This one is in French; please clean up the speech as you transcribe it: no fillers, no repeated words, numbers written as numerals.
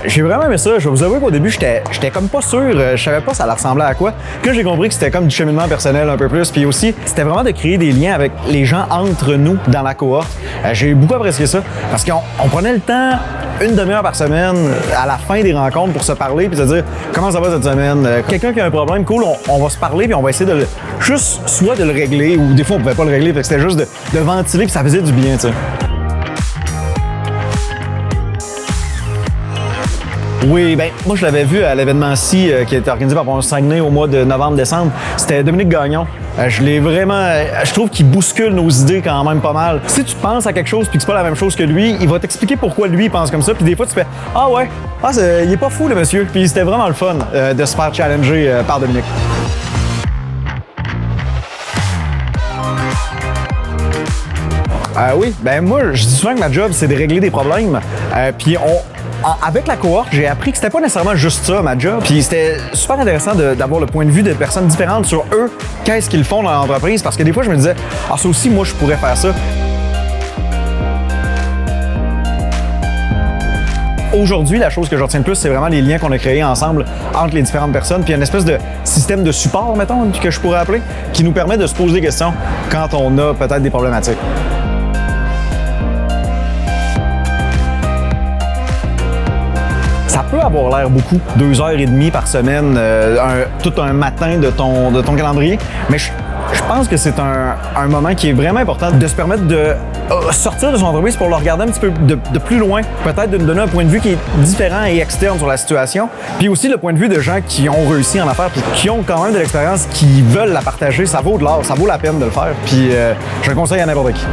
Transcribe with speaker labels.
Speaker 1: J'ai vraiment aimé ça. Je vais vous avouer qu'au début, j'étais comme pas sûr. Je savais pas ça ressemblait à quoi. Puis là, j'ai compris que c'était comme du cheminement personnel un peu plus. Puis aussi, c'était vraiment de créer des liens avec les gens entre nous dans la cohorte. J'ai beaucoup apprécié ça parce qu'on prenait le temps, une demi-heure par semaine, à la fin des rencontres pour se parler puis se dire comment ça va cette semaine. Quelqu'un qui a un problème, cool, on va se parler puis on va essayer de juste soit de le régler ou des fois on pouvait pas le régler, fait que c'était juste de ventiler puis ça faisait du bien, tu sais. Oui, ben moi je l'avais vu à l'événement-ci qui a été organisé par Pont Saguenay au mois de novembre-décembre. C'était Dominique Gagnon. Je l'ai vraiment... Je trouve qu'il bouscule nos idées quand même pas mal. Si tu penses à quelque chose puis que c'est pas la même chose que lui, il va t'expliquer pourquoi lui il pense comme ça. Puis des fois tu fais « Ah ouais, il est pas fou le monsieur. » Puis c'était vraiment le fun de se faire challenger par Dominique. Oui, ben moi je dis souvent que ma job c'est de régler des problèmes. Puis avec la cohorte, j'ai appris que c'était pas nécessairement juste ça, ma job. Puis c'était super intéressant d'avoir le point de vue de personnes différentes sur eux, qu'est-ce qu'ils font dans l'entreprise. Parce que des fois, je me disais, ça aussi, moi, je pourrais faire ça. Aujourd'hui, la chose que je retiens le plus, c'est vraiment les liens qu'on a créés ensemble entre les différentes personnes. Puis il y a une espèce de système de support, mettons, que je pourrais appeler, qui nous permet de se poser des questions quand on a peut-être des problématiques. Ça peut avoir l'air beaucoup, 2h30 par semaine, tout un matin de ton calendrier, mais je pense que c'est un moment qui est vraiment important de se permettre de sortir de son entreprise pour le regarder un petit peu de plus loin, peut-être de nous donner un point de vue qui est différent et externe sur la situation, puis aussi le point de vue de gens qui ont réussi en affaires puis qui ont quand même de l'expérience, qui veulent la partager. Ça vaut de l'or, ça vaut la peine de le faire, puis je le conseille à n'importe qui.